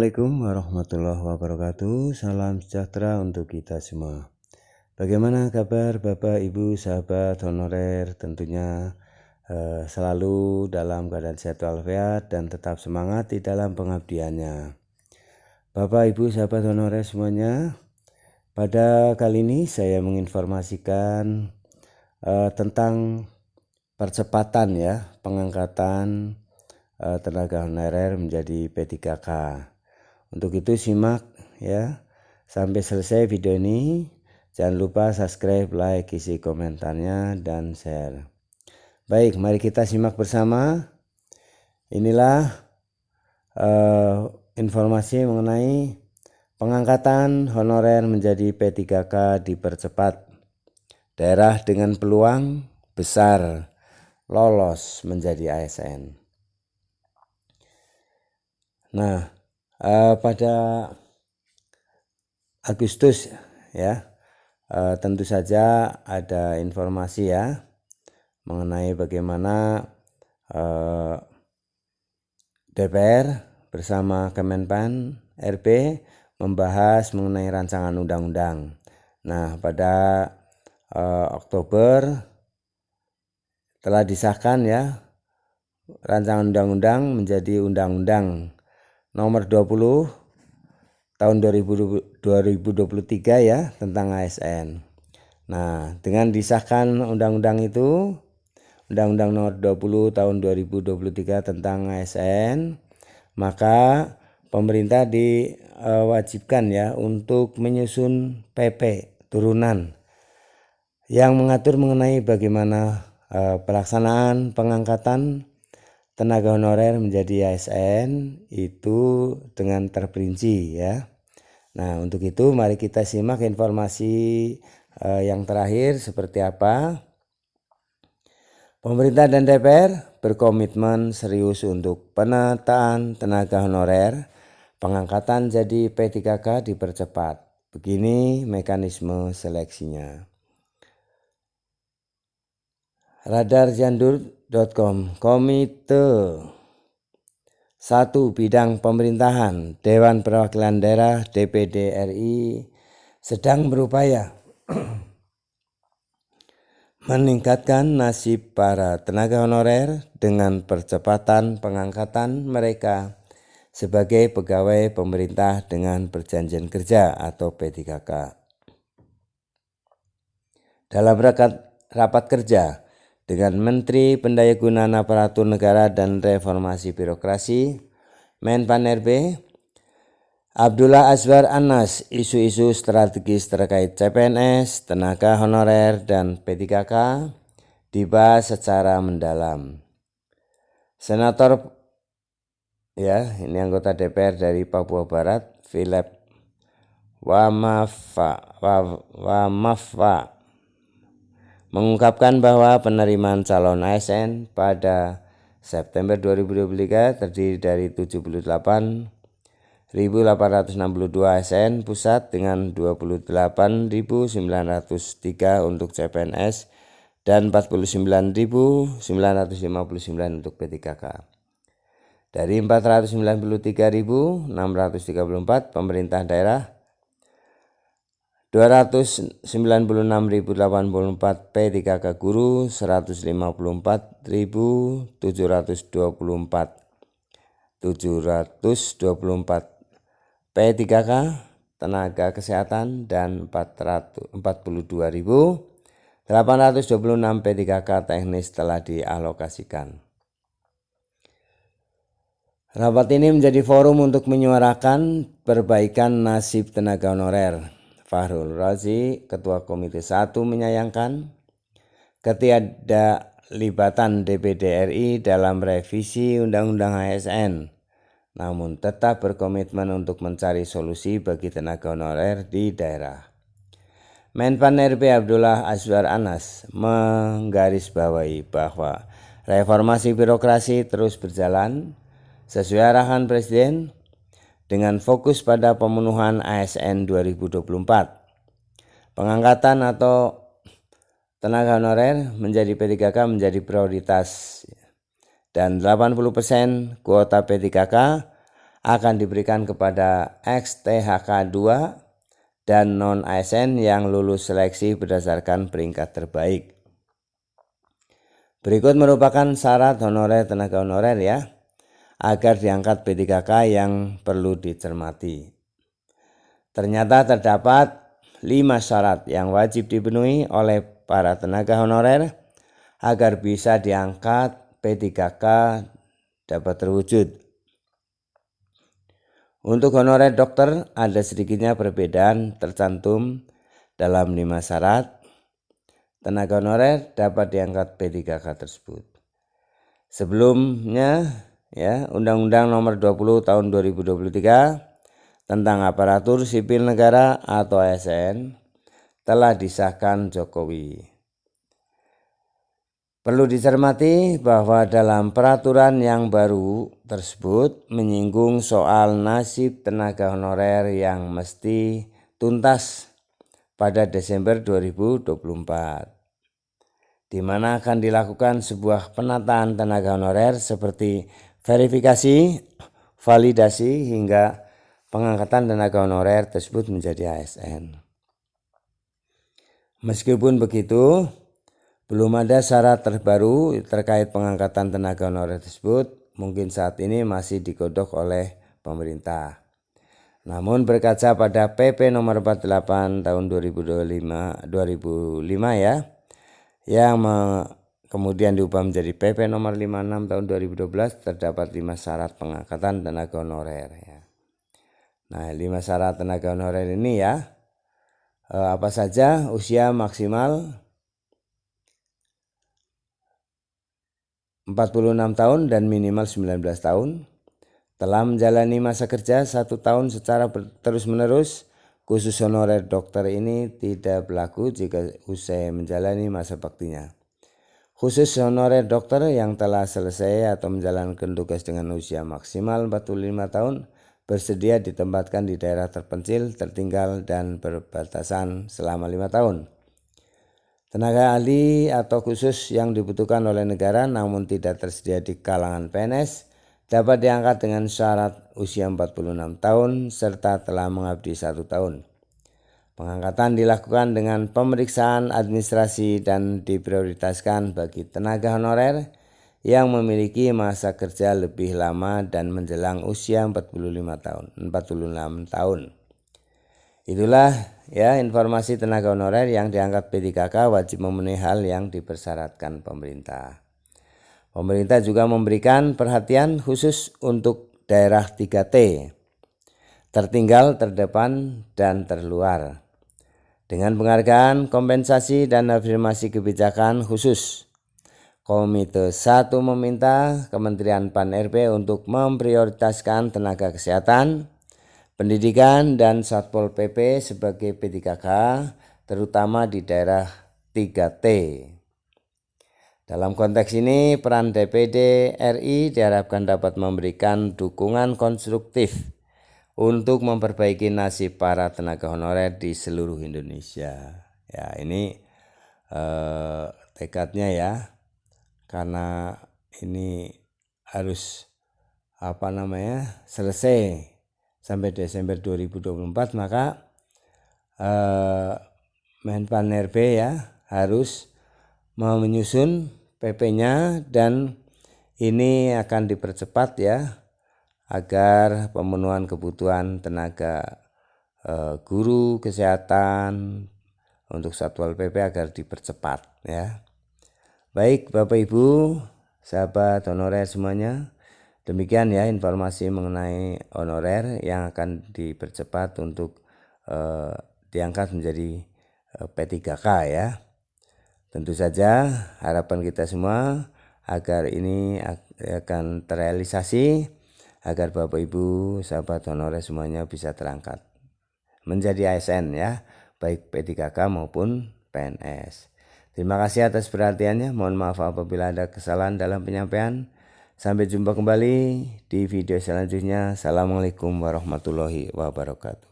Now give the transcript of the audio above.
Assalamualaikum warahmatullahi wabarakatuh. Salam sejahtera untuk kita semua. Bagaimana kabar Bapak, Ibu, sahabat honorer? Tentunya selalu dalam keadaan sehat walafiat dan tetap semangat di dalam pengabdiannya. Bapak, Ibu, sahabat honorer semuanya, pada kali ini saya menginformasikan tentang percepatan pengangkatan tenaga honorer menjadi P3K. Untuk itu simak sampai selesai video ini. Jangan lupa subscribe, like, isi komentarnya dan share. Baik, mari kita simak bersama. Inilah informasi mengenai pengangkatan honorer menjadi P3K dipercepat. Daerah dengan peluang besar lolos menjadi ASN. Nah, pada Agustus tentu saja ada informasi mengenai bagaimana DPR bersama Kemenpan RB membahas mengenai rancangan undang-undang. Nah, pada Oktober telah disahkan rancangan undang-undang menjadi Undang-Undang Nomor 20 tahun 2023 tentang ASN. Nah, dengan disahkan undang-undang itu, Undang-Undang Nomor 20 tahun 2023 tentang ASN, maka pemerintah diwajibkan untuk menyusun PP turunan yang mengatur mengenai bagaimana pelaksanaan pengangkatan tenaga honorer menjadi ASN itu dengan terperinci Nah, untuk itu mari kita simak informasi yang terakhir seperti apa. Pemerintah dan DPR berkomitmen serius untuk penataan tenaga honorer. Pengangkatan jadi P3K dipercepat. Begini mekanisme seleksinya. Radarjandur.com, Komite 1 Bidang Pemerintahan Dewan Perwakilan Daerah DPD RI sedang berupaya meningkatkan nasib para tenaga honorer dengan percepatan pengangkatan mereka sebagai pegawai pemerintah dengan perjanjian kerja atau P3K. Dalam rapat kerja dengan Menteri Pendayagunaan Aparatur Negara dan Reformasi Birokrasi, Menpan RB, Abdullah Azwar Anas, isu-isu strategis terkait CPNS, tenaga honorer, dan P3K dibahas secara mendalam. Senator, ini anggota DPR dari Papua Barat, Philip Wamafwa, mengungkapkan bahwa penerimaan calon ASN pada September 2023 terdiri dari 78.862 ASN pusat dengan 28.903 untuk CPNS dan 49.959 untuk P3K. Dari 493.634 pemerintah daerah, 296.084 P3K guru, 154.724 P3K tenaga kesehatan dan 42.826 P3K teknis telah dialokasikan. Rapat ini menjadi forum untuk menyuarakan perbaikan nasib tenaga honorer. Fahrul Razi, Ketua Komite 1 menyayangkan ketidaklibatan DPD RI dalam revisi Undang-Undang ASN, namun tetap berkomitmen untuk mencari solusi bagi tenaga honorer di daerah. Menpan RB Abdullah Azwar Anas menggarisbawahi bahwa reformasi birokrasi terus berjalan sesuai arahan Presiden dengan fokus pada pemenuhan ASN 2024. Pengangkatan atau tenaga honorer menjadi P3K menjadi prioritas dan 80% kuota P3K akan diberikan kepada ex-THK 2 dan non-ASN yang lulus seleksi berdasarkan peringkat terbaik. Berikut merupakan syarat honorer tenaga honorer ya, agar diangkat P3K yang perlu dicermati. Ternyata terdapat 5 syarat yang wajib dipenuhi oleh para tenaga honorer agar bisa diangkat P3K dapat terwujud. Untuk honorer dokter ada sedikitnya perbedaan tercantum dalam 5 syarat. Tenaga honorer dapat diangkat P3K tersebut. Sebelumnya ya, Undang-Undang Nomor 20 Tahun 2023 tentang Aparatur Sipil Negara atau ASN telah disahkan Jokowi. Perlu dicermati bahwa dalam peraturan yang baru tersebut menyinggung soal nasib tenaga honorer yang mesti tuntas pada Desember 2024, di mana akan dilakukan sebuah penataan tenaga honorer seperti verifikasi, validasi hingga pengangkatan tenaga honorer tersebut menjadi ASN. Meskipun begitu, belum ada syarat terbaru terkait pengangkatan tenaga honorer tersebut, mungkin saat ini masih digodok oleh pemerintah. Namun berkaca pada PP nomor 48 tahun 2005 ya, yang kemudian diubah menjadi PP nomor 56 tahun 2012, terdapat 5 syarat pengangkatan tenaga honorer ya. Nah, 5 syarat tenaga honorer ini ya, apa saja? Usia maksimal 46 tahun dan minimal 19 tahun, telah menjalani masa kerja 1 tahun secara terus-menerus. Khusus honorer dokter ini tidak berlaku jika usai menjalani masa baktinya. Khusus honorer dokter yang telah selesai atau menjalankan tugas dengan usia maksimal 45 tahun bersedia ditempatkan di daerah terpencil, tertinggal, dan berbatasan selama 5 tahun. Tenaga ahli atau khusus yang dibutuhkan oleh negara namun tidak tersedia di kalangan PNS dapat diangkat dengan syarat usia 46 tahun serta telah mengabdi 1 tahun. Pengangkatan dilakukan dengan pemeriksaan administrasi dan diprioritaskan bagi tenaga honorer yang memiliki masa kerja lebih lama dan menjelang usia 46 tahun. Itulah ya informasi tenaga honorer yang diangkat P3K wajib memenuhi hal yang dipersyaratkan pemerintah. Pemerintah juga memberikan perhatian khusus untuk daerah 3T, tertinggal, terdepan, dan terluar, dengan penghargaan, kompensasi, dan afirmasi kebijakan khusus. Komite 1 meminta Kementerian Pan-RB untuk memprioritaskan tenaga kesehatan, pendidikan, dan Satpol PP sebagai P3K, terutama di daerah 3T. Dalam konteks ini, peran DPD RI diharapkan dapat memberikan dukungan konstruktif untuk memperbaiki nasib para tenaga honorer di seluruh Indonesia. Ya, ini tekadnya ya, karena ini harus selesai sampai Desember 2024, maka Menpan RB ya harus menyusun PP-nya dan ini akan dipercepat ya, agar pemenuhan kebutuhan tenaga guru kesehatan untuk Satpol PP agar dipercepat ya. Baik Bapak Ibu, sahabat honorer semuanya, demikian ya informasi mengenai honorer yang akan dipercepat untuk diangkat menjadi P3K ya. Tentu saja harapan kita semua agar ini akan terrealisasi, agar Bapak Ibu sahabat honorer semuanya bisa terangkat menjadi ASN ya, baik P3K maupun PNS. Terima kasih atas perhatiannya. Mohon maaf apabila ada kesalahan dalam penyampaian. Sampai jumpa kembali di video selanjutnya. Assalamualaikum warahmatullahi wabarakatuh.